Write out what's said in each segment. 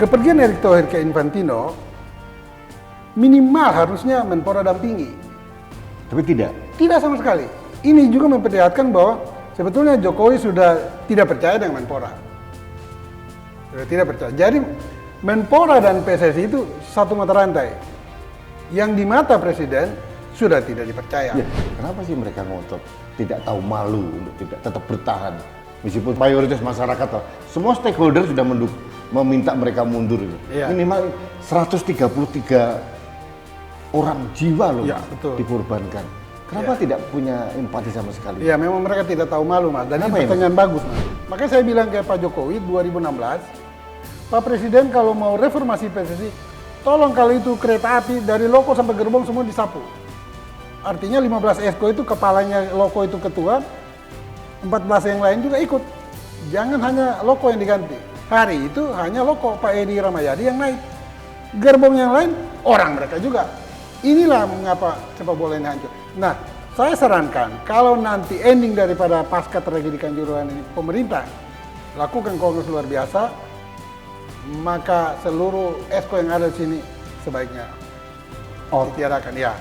kepergian Erick Thohir ke Infantino minimal harusnya Menpora dampingi. Tapi tidak. Tidak sama sekali. Ini juga memperlihatkan bahwa sebetulnya Jokowi sudah tidak percaya dengan Menpora. Sudah tidak percaya. Jadi Menpora dan PSSI itu satu mata rantai. Yang di mata Presiden sudah tidak dipercaya. Ya, kenapa sih mereka ngotot? Tidak tahu malu untuk tidak tetap bertahan. Meskipun mayoritas masyarakat, semua stakeholder sudah meminta mereka mundur. Ya. Minimal 133 orang jiwa loh Ya, betul. dikorbankan. Kenapa tidak punya empati sama sekali? Ya, memang mereka tidak tahu malu, Mas. Dan ini pertanyaan bagus, Mas. Makanya saya bilang ke Pak Jokowi 2016, Pak Presiden kalau mau reformasi PSSI, tolong kalau itu kereta api dari loko sampai gerbong semua disapu. Artinya 15 esko itu kepalanya loko itu ketua, 14 yang lain juga ikut. Jangan hanya loko yang diganti. Hari itu hanya loko Pak Edi Ramayadi yang naik. Gerbong yang lain orang mereka juga. Inilah mengapa sepak bola ini hancur. Nah, saya sarankan kalau nanti ending daripada pasca tragedi Kanjuruhan ini pemerintah lakukan kongres luar biasa, maka seluruh esko yang ada di sini sebaiknya ditiadakan. Ya,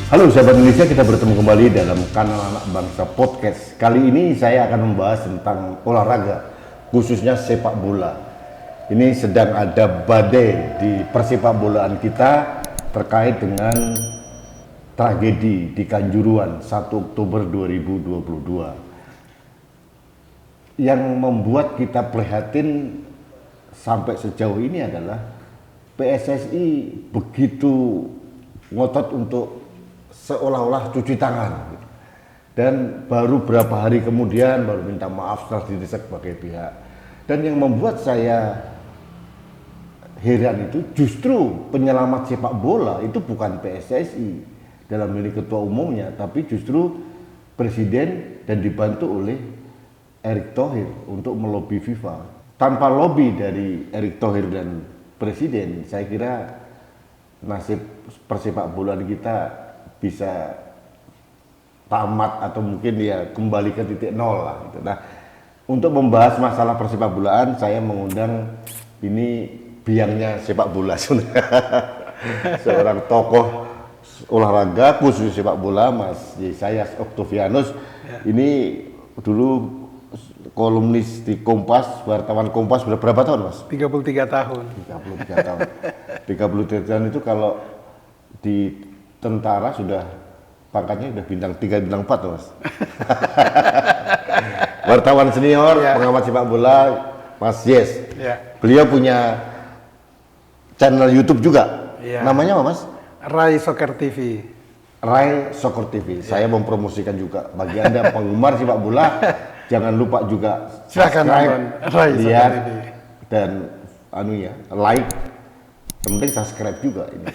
Halo sahabat Indonesia, kita bertemu kembali dalam kanal Anak Bangsa Podcast. Kali ini saya akan membahas tentang olahraga, khususnya sepak bola. Ini sedang ada badai di persepak bolaan kita terkait dengan tragedi di Kanjuruhan 1 Oktober 2022. Yang membuat kita prihatin sampai sejauh ini adalah PSSI begitu ngotot untuk seolah-olah cuci tangan, dan baru berapa hari kemudian baru minta maaf setelah didesak sebagai pihak. Dan yang membuat saya heran itu justru penyelamat sepak bola itu bukan PSSI dalam ini ketua umumnya, tapi justru Presiden dan dibantu oleh Erick Thohir untuk melobi FIFA. Tanpa lobby dari Erick Thohir dan Presiden, saya kira nasib persepak bolaan kita bisa tamat atau mungkin ya kembali ke titik nol lah gitu. Nah, untuk membahas masalah persepak bolaan, saya mengundang ini biangnya sepak bola seorang tokoh olahraga khusus sepak bola, Mas Yesayas Octavianus. Ini dulu kolumnis di Kompas, wartawan Kompas, berapa tahun, Mas? 33 tahun. 33 tahun. 33 tahun itu kalau di tentara sudah pangkatnya udah bintang 3, bintang 4 Mas. Wartawan senior, pengamat sepak bola, Mas Yes. Beliau punya channel YouTube juga. Namanya apa, Mas? Rai Soccer TV. Rai Soccer TV. Saya mempromosikan juga bagi Anda penggemar sepak bola, jangan lupa juga silakan lihat dan like. Penting subscribe juga ini.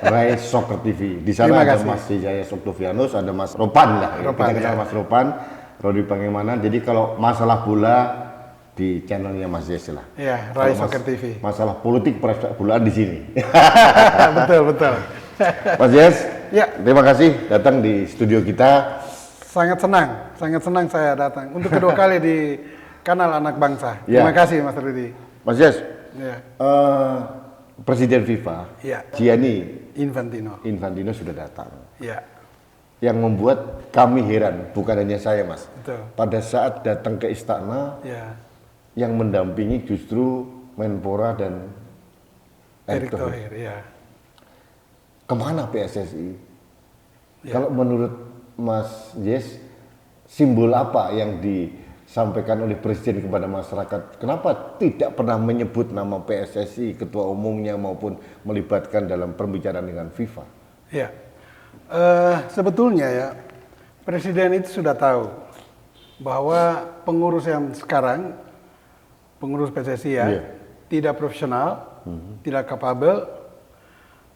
Rai Soccer TV. Di sana ada Mas Yesayas Octavianus, ada Mas Ropan lah. Kita kenal Mas Ropan, Rodi Pangemanan. Jadi kalau masalah bola di channelnya Mas Yes lah. Iya, Rai Soccer TV. Masalah politik persepak bolaan di sini. Betul. Mas Yes, terima kasih datang di studio kita. Sangat senang saya datang untuk kedua kali di kanal Anak Bangsa. Terima kasih Mas Rudi. Mas Yes, Presiden FIFA, Gianni Infantino sudah datang. Yang membuat kami heran, bukan hanya saya, Mas. Betul. Pada saat datang ke istana, yang mendampingi justru Menpora dan Erick Thohir. Kemana PSSI? Kalau menurut Mas Yes, simbol apa yang disampaikan oleh Presiden kepada masyarakat? Kenapa tidak pernah menyebut nama PSSI, ketua umumnya maupun melibatkan dalam pembicaraan dengan FIFA? Sebetulnya Presiden itu sudah tahu bahwa pengurus yang sekarang, pengurus PSSI tidak profesional, tidak kapabel,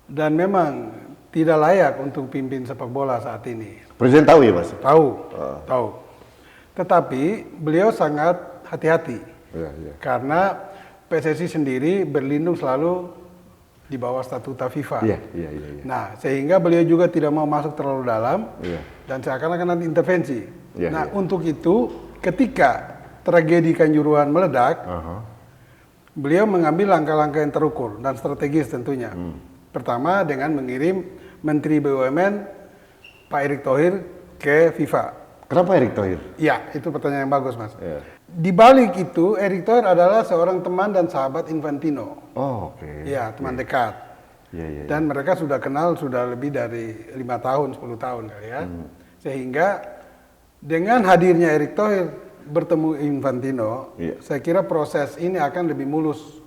dan memang tidak layak untuk pimpin sepak bola saat ini. Presiden tahu ya, Mas? Tahu. Tetapi beliau sangat hati-hati karena PSSI sendiri berlindung selalu di bawah statuta FIFA. Iya. Nah, sehingga beliau juga tidak mau masuk terlalu dalam Iya. dan seakan-akan nanti intervensi. Iya, Nah, iya. untuk itu ketika tragedi Kanjuruhan meledak, beliau mengambil langkah-langkah yang terukur dan strategis tentunya. Pertama dengan mengirim Menteri BUMN Pak Erick Thohir ke FIFA. Kenapa Erick Thohir? Ya, itu pertanyaan yang bagus, Mas. Iya. Di balik itu, Erick Thohir adalah seorang teman dan sahabat Infantino. Oh, oke. Ya, teman dekat. Iya. Dan mereka sudah kenal sudah lebih dari 5 tahun, 10 tahun kali ya. Sehingga dengan hadirnya Erick Thohir bertemu Infantino, Iya. saya kira proses ini akan lebih mulus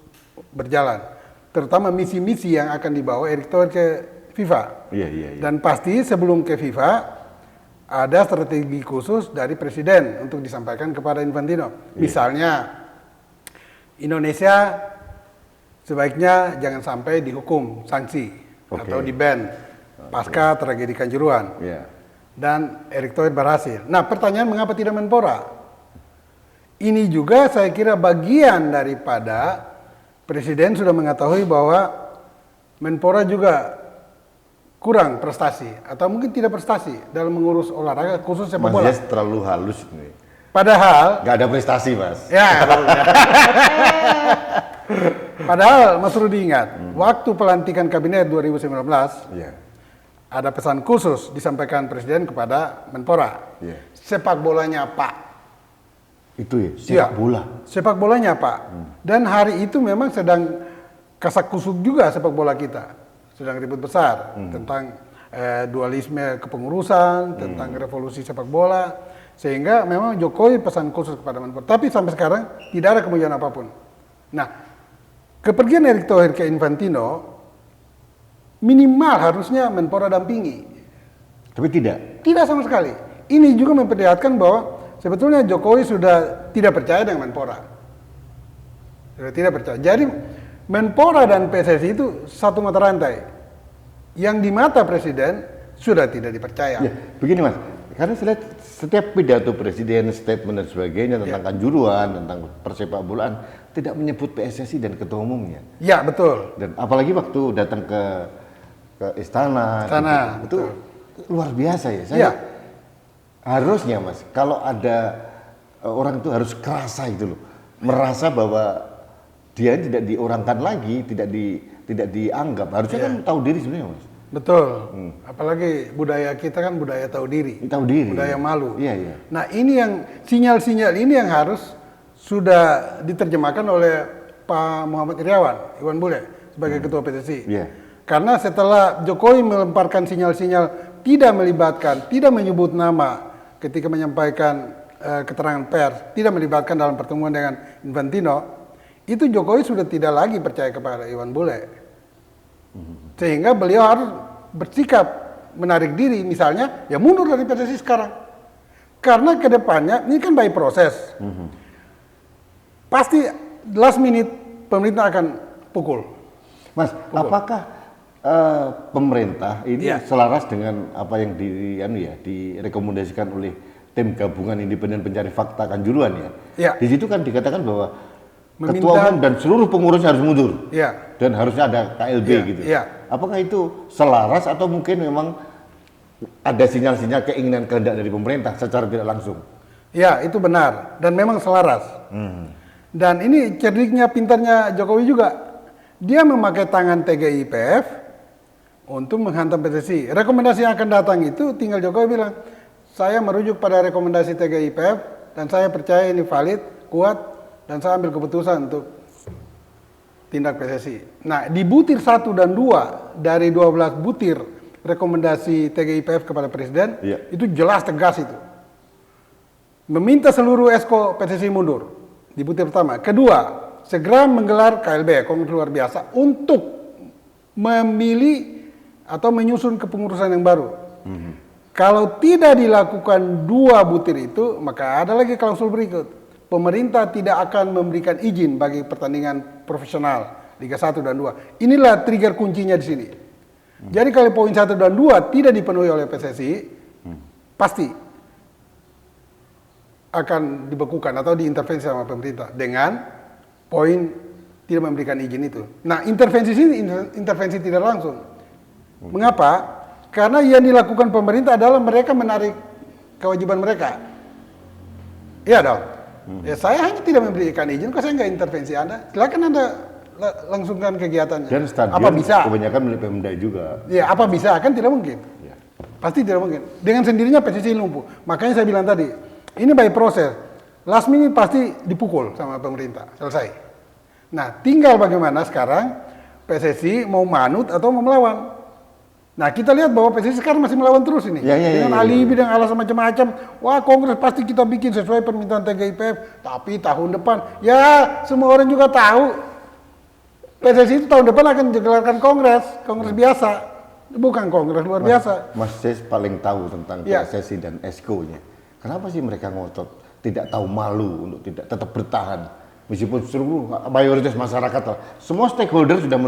berjalan. Terutama misi-misi yang akan dibawa Erick Thohir ke FIFA. Iya. Dan pasti sebelum ke FIFA, ada strategi khusus dari Presiden untuk disampaikan kepada Infantino. Misalnya, Indonesia sebaiknya jangan sampai dihukum sanksi atau di-ban pasca tragedi Kanjuruhan. Iya. Dan Erick Thohir berhasil. Nah, pertanyaan mengapa tidak Menpora? Ini juga saya kira bagian daripada Presiden sudah mengetahui bahwa Menpora juga kurang prestasi atau mungkin tidak prestasi dalam mengurus olahraga khusus sepak Mas bola. Yes terlalu halus nih. Padahal, Nggak ada prestasi, Mas. ya, padahal Mas Rudi ingat, waktu pelantikan kabinet 2019 Iya. ada pesan khusus disampaikan Presiden kepada Menpora. Iya. Sepak bolanya Pak. Itu ya, Iya. sepak bola. Sepak bolanya Pak. Dan hari itu memang sedang kasak kusuk juga sepak bola kita. Sedang ribut besar tentang dualisme kepengurusan, tentang revolusi sepak bola. Sehingga memang Jokowi pesan khusus kepada Menpora. Tapi sampai sekarang tidak ada kemajuan apapun. Nah, kepergian Erick Thohir ke Infantino minimal harusnya Menpora dampingi. Tapi tidak. Tidak sama sekali. Ini juga memperlihatkan bahwa sebetulnya Jokowi sudah tidak percaya dengan Menpora. Sudah tidak percaya. Jadi Menpora dan PSSI itu satu mata rantai. Yang di mata Presiden sudah tidak dipercaya. Ya, begini Mas, karena saya lihat setiap pidato Presiden, statement dan sebagainya tentang Kanjuruhan, tentang persepak bolaan, tidak menyebut PSSI dan ketua umumnya. Ya, betul. Dan apalagi waktu datang ke istana, gitu, itu luar biasa ya. Saya harusnya Mas, kalau ada orang itu harus kerasa itu loh, merasa bahwa dia tidak diorangkan lagi, tidak dianggap. Harusnya kan tahu diri sebenarnya, Mas. Betul. Apalagi budaya kita kan budaya tahu diri. Tahu diri. Budaya malu. Iya. Nah, ini yang sinyal-sinyal ini yang harus sudah diterjemahkan oleh Pak Muhammad Iriawan, Iwan Bule sebagai ketua PSSI. Iya. Karena setelah Jokowi melemparkan sinyal-sinyal tidak melibatkan, tidak menyebut nama ketika menyampaikan keterangan pers, tidak melibatkan dalam pertemuan dengan Infantino, itu Jokowi sudah tidak lagi percaya kepada Iwan Bule. Sehingga beliau harus bersikap menarik diri, misalnya ya mundur dari PSSI sekarang. Karena kedepannya, ini kan by proses. Pasti last minute pemerintah akan pukul. Mas, apakah pemerintah ini selaras dengan apa yang direkomendasikan oleh tim gabungan independen pencari fakta Kanjuruhan ya? Ya. Di situ kan dikatakan bahwa ketua umum dan seluruh pengurus harus mundur. Ya. Dan harusnya ada KLB gitu. Ya. Apakah itu selaras atau mungkin memang ada sinyal-sinyal keinginan kehendak dari pemerintah secara tidak langsung? Ya, itu benar dan memang selaras. Dan ini cerdiknya, pintarnya Jokowi juga. Dia memakai tangan TGIPF untuk menghantam PSSI. Rekomendasi yang akan datang itu tinggal Jokowi bilang, saya merujuk pada rekomendasi TGIPF dan saya percaya ini valid, kuat, dan saya ambil keputusan untuk tindak PSSI. Nah, di butir 1 dan 2 dari 12 butir rekomendasi TGIPF kepada Presiden, itu jelas tegas itu. Meminta seluruh esko PSSI mundur di butir pertama. Kedua, segera menggelar KLB, Kongres Luar Biasa, untuk memilih atau menyusun kepengurusan yang baru. Kalau tidak dilakukan 2 butir itu, maka ada lagi klausul berikut. Pemerintah tidak akan memberikan izin bagi pertandingan profesional Liga 1 dan 2. Inilah trigger kuncinya di sini. Jadi kalau poin 1 dan 2 tidak dipenuhi oleh PSSI, pasti akan dibekukan atau diintervensi sama pemerintah dengan poin tidak memberikan izin itu. Nah, intervensi sini intervensi tidak langsung. Mengapa? Karena yang dilakukan pemerintah adalah mereka menarik kewajiban mereka. Iya dong. Ya, saya hanya tidak memberikan izin, kok saya nggak intervensi Anda. Silakan Anda langsungkan kegiatannya. Dan stadion apa bisa? kebanyakan milik Pemda juga. Ya, apa bisa? Kan tidak mungkin. Ya. Pasti tidak mungkin. Dengan sendirinya PSSI lumpuh. Makanya saya bilang tadi, ini by proses. Last minute pasti dipukul sama pemerintah. Selesai. Nah, tinggal bagaimana sekarang PSSI mau manut atau mau melawan. Nah, kita lihat bahwa PSSI sekarang masih melawan terus ini. Dengan alibi dan alasan macam-macam. Wah, Kongres pasti kita bikin sesuai permintaan TGIPF. Tapi tahun depan, ya semua orang juga tahu. PSSI itu tahun depan akan digelarkan Kongres biasa. Bukan Kongres luar biasa. Mas Jes paling tahu tentang PSSI dan ESCO-nya. Kenapa sih mereka ngotot? Tidak tahu malu untuk tidak tetap bertahan. Meskipun seluruh mayoritas masyarakat, semua stakeholder sudah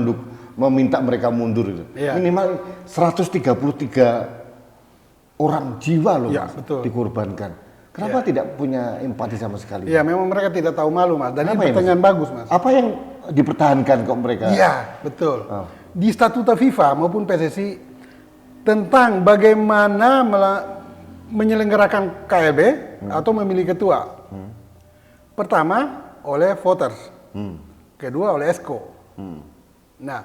meminta mereka mundur itu. Minimal 133 orang jiwa loh dikorbankan. Kenapa tidak punya empati sama sekali? Ya, memang mereka tidak tahu malu, Mas. Dan ini pertanyaan bagus, Mas. Apa yang dipertahankan kok mereka? Iya, betul. Di statuta FIFA maupun PSSI tentang bagaimana menyelenggarakan KLB atau memilih ketua. Pertama, oleh voters. Kedua, oleh ESCO. Nah,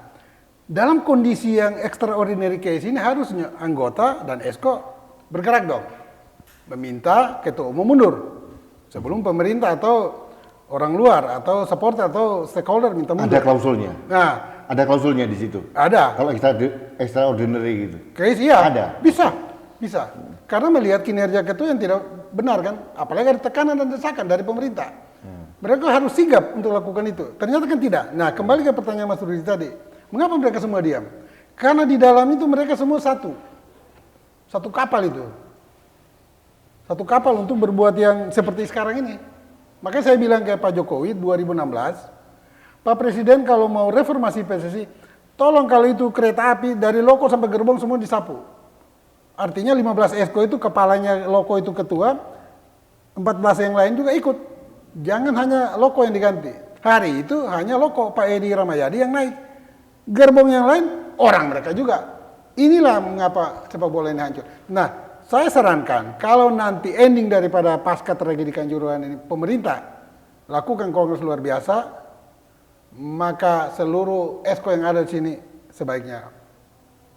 dalam kondisi yang extraordinary case ini harusnya anggota dan ESCO bergerak dong. Meminta ketua umum mundur. Sebelum pemerintah atau orang luar atau supporter atau stakeholder minta mundur. Ada klausulnya? Nah, ada klausulnya di situ? Ada. Kalau extraordinary gitu? Case iya. Ada? Bisa. Karena melihat kinerja ketua yang tidak benar kan. Apalagi ada tekanan dan desakan dari pemerintah. Mereka harus sigap untuk lakukan itu. Ternyata kan tidak. Nah, kembali ke pertanyaan Mas Rudi tadi. Mengapa mereka semua diam? Karena di dalam itu mereka semua satu. Satu kapal itu. Satu kapal untuk berbuat yang seperti sekarang ini. Makanya saya bilang ke Pak Jokowi 2016, Pak Presiden kalau mau reformasi PSSI, tolong kalau itu kereta api dari loko sampai gerbong semua disapu. Artinya 15 ESCO itu kepalanya loko itu ketua, 14 yang lain juga ikut. Jangan hanya loko yang diganti. Hari itu hanya loko Pak Edi Ramayadi yang naik. Gerbong yang lain, orang mereka juga. Inilah mengapa sepak bola ini hancur. Nah, saya sarankan, kalau nanti ending daripada pasca tragedi Kanjuruhan ini, pemerintah lakukan kongres luar biasa, maka seluruh ESCO yang ada di sini sebaiknya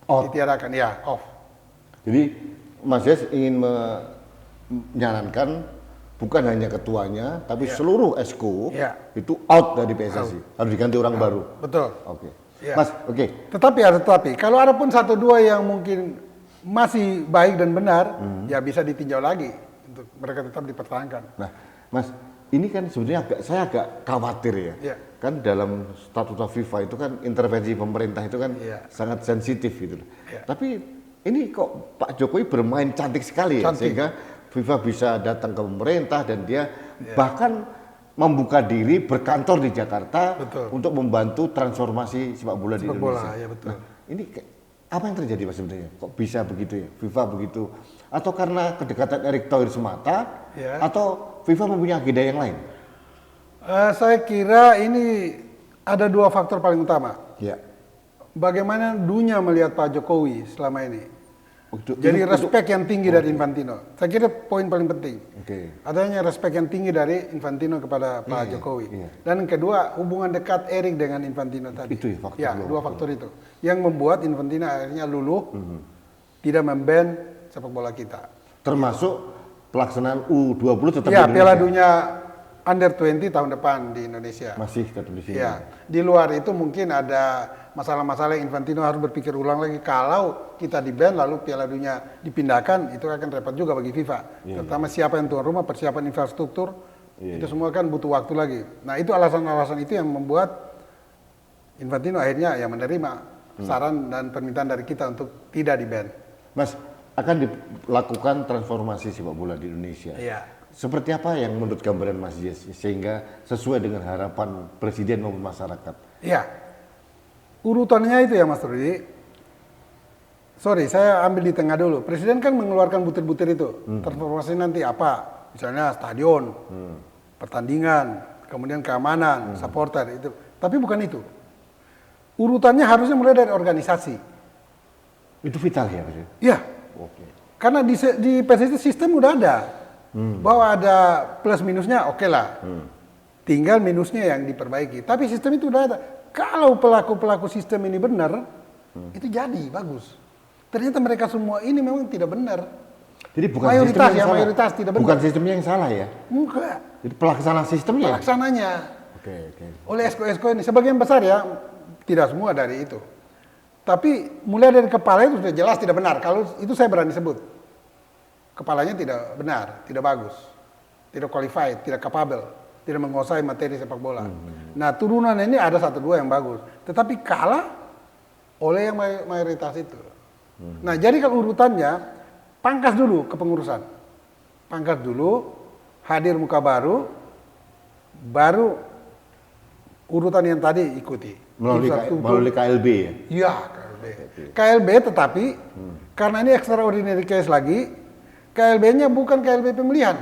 ditiadakan. Ya, off. Jadi, Mas Yes ingin menyarankan bukan hanya ketuanya, tapi seluruh ESCO itu out dari PSSI. Harus diganti orang baru. Betul. Oke. Mas, Tetapi kalau ada pun satu dua yang mungkin masih baik dan benar, ya bisa ditinjau lagi untuk mereka tetap dipertahankan. Nah, Mas, ini kan sebenarnya saya agak khawatir ya. Kan dalam statuta FIFA itu kan intervensi pemerintah itu kan sangat sensitif gitu. Tapi ini kok Pak Jokowi bermain cantik sekali ya, sehingga FIFA bisa datang ke pemerintah dan dia bahkan membuka diri berkantor di Jakarta untuk membantu transformasi sepak bola di Indonesia. Nah, ini apa yang terjadi Mas sebenarnya? Kok bisa begitu ya? FIFA begitu? Atau karena kedekatan Erick Thohir semata? Atau FIFA mempunyai agenda yang lain? Saya kira ini ada dua faktor paling utama. Bagaimana dunia melihat Pak Jokowi selama ini? Jadi respect yang tinggi dari Infantino. Saya kira poin paling penting. Adanya respect yang tinggi dari Infantino kepada Pak Jokowi. Dan yang kedua, hubungan dekat Erick dengan Infantino tadi. Itu ya, dua faktor itu. Yang membuat Infantino akhirnya luluh, tidak memban sepak bola kita. Termasuk pelaksanaan U20 tetap di Indonesia. Piala Dunia Under 20 tahun depan di Indonesia. Masih tetap di sini. Di luar itu mungkin ada masalah-masalah yang Infantino harus berpikir ulang lagi. Kalau kita di-ban lalu Piala Dunia dipindahkan, itu akan repot juga bagi FIFA. Terutama siapa yang tuan rumah, persiapan infrastruktur, itu semua kan butuh waktu lagi. Nah, itu alasan-alasan itu yang membuat Infantino akhirnya ya menerima saran dan permintaan dari kita untuk tidak di-ban. Mas, akan dilakukan transformasi sepak bola di Indonesia. Seperti apa yang menurut gambaran Mas Yes sehingga sesuai dengan harapan Presiden maupun masyarakat? Urutannya itu ya Mas Rudi. Sorry, saya ambil di tengah dulu. Presiden kan mengeluarkan butir-butir itu. Transformasi nanti apa? Misalnya stadion, pertandingan, kemudian keamanan, supporter itu. Tapi bukan itu. Urutannya harusnya mulai dari organisasi. Itu vital ya, Mas? Iya. Oke. Karena di PSSI sistem udah ada. Bahwa ada plus minusnya, oke lah. Tinggal minusnya yang diperbaiki. Tapi sistem itu udah ada. Kalau pelaku-pelaku sistem ini benar, itu jadi bagus. Ternyata mereka semua ini memang tidak benar. Jadi bukan mayoritas sistem yang ya, salah. mayoritas tidak benar. Bukan sistemnya yang salah ya? Enggak. Jadi pelaksana sistemnya? Pelaksananya. Oke. Oleh esko-esko ini. Sebagian besar ya, tidak semua dari itu. Tapi mulai dari kepala itu sudah jelas tidak benar. Kalau itu saya berani sebut. Kepalanya tidak benar, tidak bagus. Tidak qualified, tidak capable. Tidak menguasai materi sepak bola. Nah turunan ini ada 1-2 yang bagus. Tetapi kalah oleh yang mayoritas itu. Nah jadi kalau urutannya, pangkas dulu kepengurusan. Pangkas dulu, hadir muka baru, baru urutan yang tadi ikuti. Melalui KLB ya? Iya, KLB. KLB tetapi, karena ini extraordinary case lagi, KLB-nya bukan KLB pemilihan.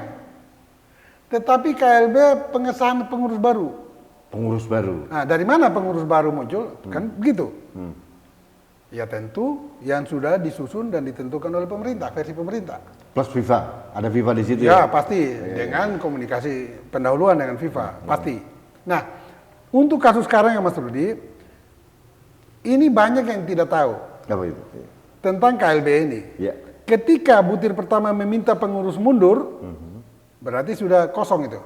Tetapi KLB pengesahan pengurus baru. Pengurus baru? Nah, dari mana pengurus baru muncul? Kan begitu. Ya tentu yang sudah disusun dan ditentukan oleh pemerintah, versi pemerintah. Plus FIFA, ada FIFA di situ ya? Ya, pasti. Dengan komunikasi pendahuluan dengan FIFA, pasti. Nah, untuk kasus sekarang yang Mas Rudi, ini banyak yang tidak tahu. Apa itu? Tentang KLB ini. Ya. Ketika butir pertama meminta pengurus mundur, berarti sudah kosong itu.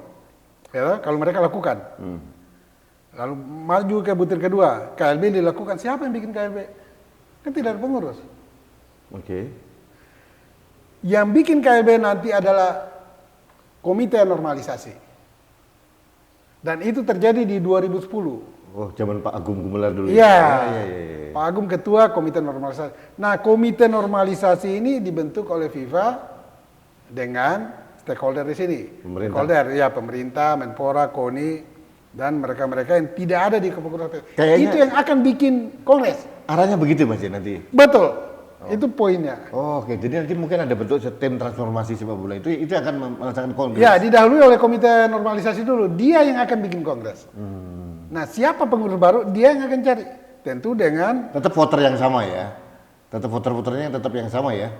Ya, kalau mereka lakukan. Lalu maju ke butir kedua, KLB dilakukan. Siapa yang bikin KLB? Kan tidak ada pengurus. Oke. Yang bikin KLB nanti adalah Komite Normalisasi. Dan itu terjadi di 2010. Oh, zaman Pak Agung Gumelar dulu. Iya. Ya. Pak Agung ketua Komite Normalisasi. Nah, Komite Normalisasi ini dibentuk oleh FIFA dengan stakeholder di sini. Pemerintah. Stakeholder, ya pemerintah, Menpora, KONI, dan mereka-mereka yang tidak ada di kepengurusan. Kayaknya- Itu yang akan bikin kongres. Arahnya begitu Mas ya nanti? Betul. Itu poinnya. Oh, oke, jadi nanti mungkin ada bentuk tim transformasi sepak bola itu akan melaksanakan kongres. Ya, didahului oleh Komite Normalisasi dulu. Dia yang akan bikin kongres. Nah, siapa pengurus baru? Dia yang akan cari. Tentu dengan Tetap voter yang sama ya? Tetap voter-voternya tetap yang sama ya?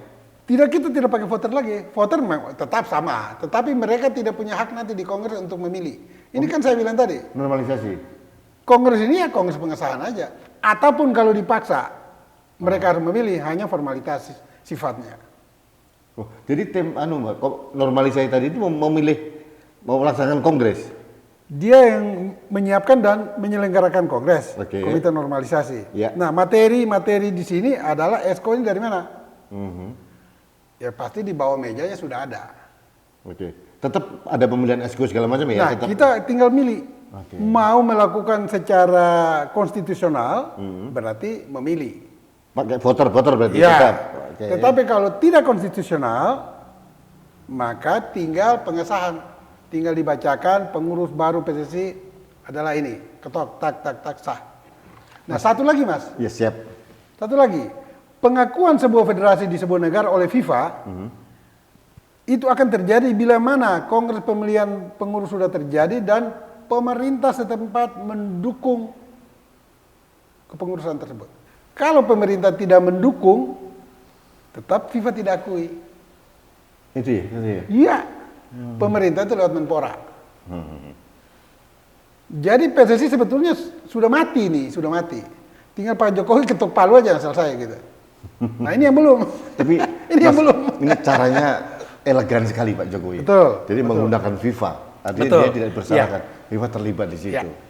kita tidak pakai voter lagi. Voter tetap sama, tetapi mereka tidak punya hak nanti di kongres untuk memilih. Ini kan saya bilang tadi. Normalisasi? Kongres ini ya kongres pengesahan aja. Ataupun kalau dipaksa, mereka harus memilih, hanya formalitas sifatnya. Oh, jadi tim normalisasi tadi itu mau melaksanakan kongres? Dia yang menyiapkan dan menyelenggarakan kongres, Oke. Komite Normalisasi. Ya. Nah, materi-materi di sini adalah esko ini dari mana? Ya pasti di bawah mejanya sudah ada. Oke. Tetap ada pemilihan esko segala macam ya? Nah, Tetap. kita tinggal milih. Oke. Mau melakukan secara konstitusional, berarti memilih. Pakai voter berarti Ya, tetap. Oke. tetapi kalau tidak konstitusional, maka tinggal pengesahan. Tinggal dibacakan pengurus baru PSSI adalah ini. Ketok, tak, sah. Nah, satu lagi Mas. Ya siap. Satu lagi. Pengakuan sebuah federasi di sebuah negara oleh FIFA, itu akan terjadi bila mana kongres pemilihan pengurus sudah terjadi dan pemerintah setempat mendukung kepengurusan tersebut. Kalau pemerintah tidak mendukung, tetap FIFA tidak akui. Itu ya? Iya, pemerintah itu lewat Menpora. Jadi PSSI sebetulnya sudah mati nih, sudah mati. Tinggal Pak Jokowi ketuk palu aja selesai gitu. Nah ini yang belum. Tapi ini yang belum. Ini caranya elegan sekali Pak Jokowi. Betul. Jadi menggunakan FIFA. Artinya Betul. dia tidak bersalahkan. FIFA terlibat di situ. Ya.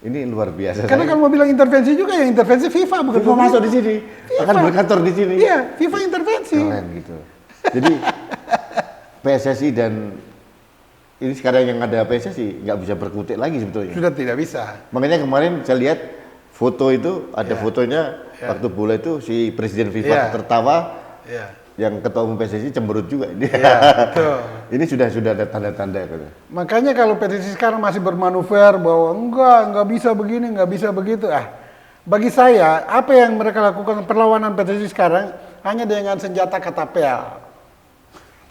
Ini luar biasa. Karena kalau mau bilang intervensi juga, ya intervensi FIFA bukan FIFA masuk di sini, FIFA. akan berkantor di sini. Iya, FIFA intervensi. Keren gitu. Jadi PSSI dan ini sekarang yang ada PSSI nggak bisa berkutik lagi sebetulnya. Sudah tidak bisa. Makanya kemarin saya lihat foto itu ada fotonya waktu bola itu si Presiden FIFA tertawa, yang Ketua Umum PSSI cemberut juga. Betul. Ini sudah ada tanda-tanda. Makanya kalau PSSI sekarang masih bermanuver bahwa enggak bisa begini, enggak bisa begitu. Bagi saya apa yang mereka lakukan perlawanan PSSI sekarang hanya dengan senjata katapel.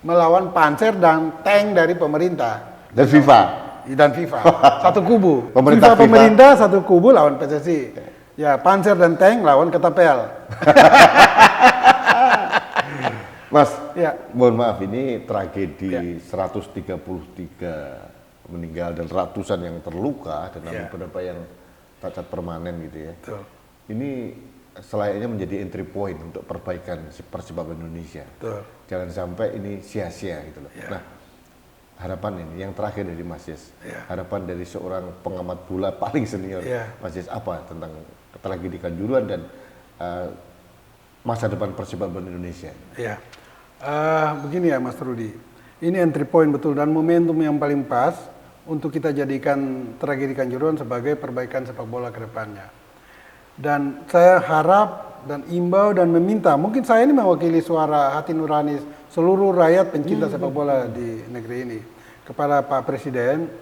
Melawan panser dan tank dari pemerintah. Dan FIFA. dan FIFA. Satu kubu. Pemerintah FIFA pemerintah satu kubu lawan PSSI. Ya, Panser dan Tank lawan Ketapel. Mas, Ya. mohon maaf ini tragedi 133 meninggal dan ratusan yang terluka dan ada beberapa yang cacat permanen gitu ya. Betul. Ini selayaknya menjadi entry point untuk perbaikan persepak Indonesia. Betul. Jangan sampai ini sia-sia gitu loh. Nah, harapan ini yang terakhir dari Mas Yes. Harapan dari seorang pengamat bola paling senior, Mas Yes, apa tentang tragedi Kanjuruhan dan masa depan persepak bola Indonesia? Ya, begini ya Mas Rudi, ini entry point betul dan momentum yang paling pas untuk kita jadikan tragedi Kanjuruhan sebagai perbaikan sepak bola ke depannya. Dan saya harap dan imbau dan meminta, mungkin saya ini mewakili suara hati nurani seluruh rakyat pencinta sepak bola di negeri ini, kepada Pak Presiden,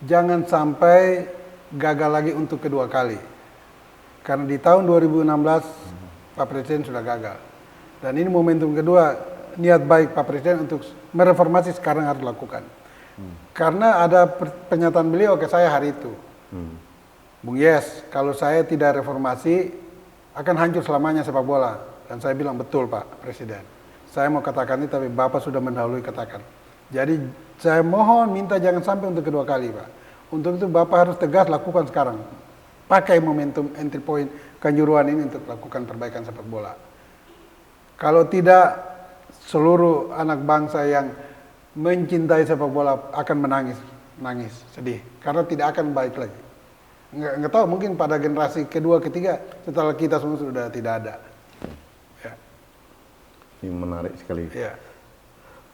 jangan sampai gagal lagi untuk kedua kali. Karena di tahun 2016 Pak Presiden sudah gagal. Dan ini momentum kedua, niat baik Pak Presiden untuk mereformasi sekarang harus lakukan. Karena ada pernyataan beliau ke saya hari itu. Bung Yes, kalau saya tidak reformasi akan hancur selamanya sepak bola. Dan saya bilang betul Pak Presiden. Saya mau katakan ini tapi Bapak sudah mendahului katakan. Jadi saya mohon minta jangan sampai untuk kedua kali Pak. Untuk itu Bapak harus tegas lakukan sekarang. Pakai momentum entry point Kanjuruhan ini untuk lakukan perbaikan sepak bola. Kalau tidak, seluruh anak bangsa yang mencintai sepak bola akan menangis, sedih. Karena tidak akan baik lagi. Nggak tahu, mungkin pada generasi kedua, ketiga, setelah kita semua sudah tidak ada. Ya. Ini menarik sekali. Ya.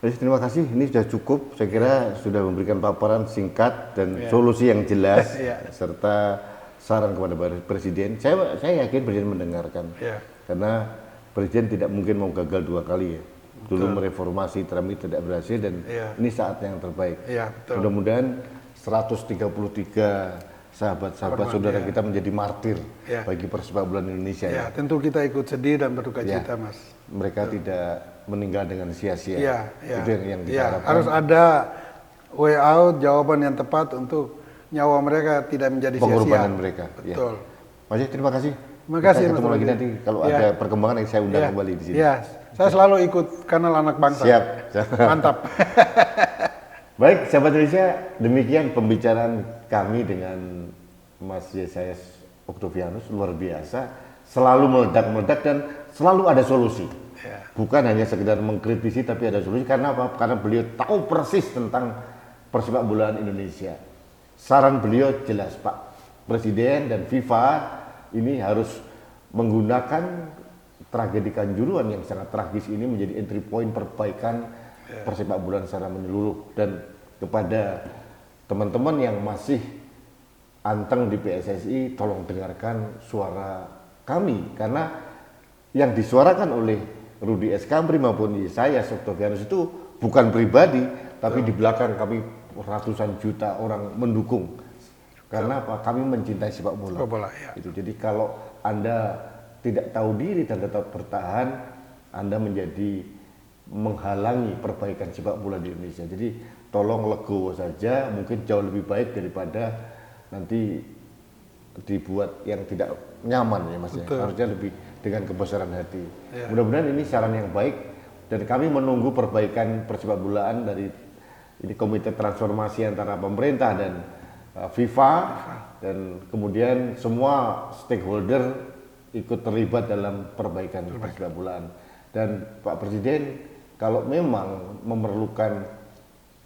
Jadi, terima kasih, ini sudah cukup. Saya kira sudah memberikan paparan singkat dan solusi yang jelas, serta saran kepada Presiden. Saya yakin Presiden mendengarkan. Karena Presiden tidak mungkin mau gagal dua kali ya. Dulu mereformasi, terakhir tidak berhasil dan ini saat yang terbaik. Mudah-mudahan 133 sahabat-sahabat saudara kita menjadi martir bagi persepak bola Indonesia. Ya, tentu kita ikut sedih dan berduka cita, Mas. Mereka tidak meninggal dengan sia-sia. Itu yang kita harapkan. Harus ada way out, jawaban yang tepat untuk nyawa mereka tidak menjadi sia-sia. Pengorbanan mereka. Betul. Mas, terima kasih. Terima kasih, kita ketemu lagi nanti kalau ada perkembangan yang saya undang kembali di sini. Saya selalu ikut kanal Anak Bangsa. Siap. Mantap. Baik, sahabat Indonesia, demikian pembicaraan kami dengan Mas Yesayas Oktavianus, luar biasa, selalu meledak-meledak dan selalu ada solusi. Bukan hanya sekedar mengkritisi, tapi ada solusi. Karena apa? Karena beliau tahu persis tentang persepak bolaan Indonesia. Saran beliau jelas, Pak Presiden dan FIFA ini harus menggunakan tragedi Kanjuruhan yang sangat tragis ini menjadi entry point perbaikan persepak bolaan secara menyeluruh. Dan kepada teman-teman yang masih anteng di PSSI, tolong dengarkan suara kami, karena yang disuarakan oleh Rudi S. Kambri maupun saya Oktavianus itu bukan pribadi, tapi di belakang kami ratusan juta orang mendukung. Karena apa? Kami mencintai sepak bola. Itu. Jadi kalau Anda tidak tahu diri dan tetap bertahan, Anda menjadi menghalangi perbaikan sepak bola di Indonesia. Jadi tolong legowo saja, mungkin jauh lebih baik daripada nanti dibuat yang tidak nyaman ya Mas. Harusnya lebih dengan kebesaran hati. Mudah-mudahan ini saran yang baik dan kami menunggu perbaikan persepak bolaan dari ini komite transformasi antara pemerintah dan FIFA dan kemudian semua stakeholder ikut terlibat dalam perbaikan persepak bolaan. Dan Pak Presiden kalau memang memerlukan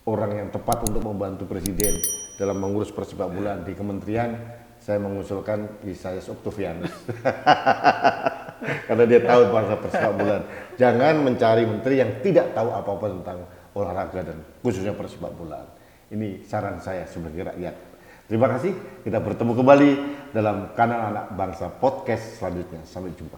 orang yang tepat untuk membantu Presiden dalam mengurus persepak bolaan di kementerian, saya mengusulkan Yesayas Oktavianus. Karena dia tahu bahasa persepak bolaan. Jangan mencari menteri yang tidak tahu apa-apa tentang olahraga dan khususnya persepak bolaan. Ini saran saya sebagai rakyat. Terima kasih, kita bertemu kembali dalam kanal Anak Bangsa Podcast selanjutnya. Sampai jumpa.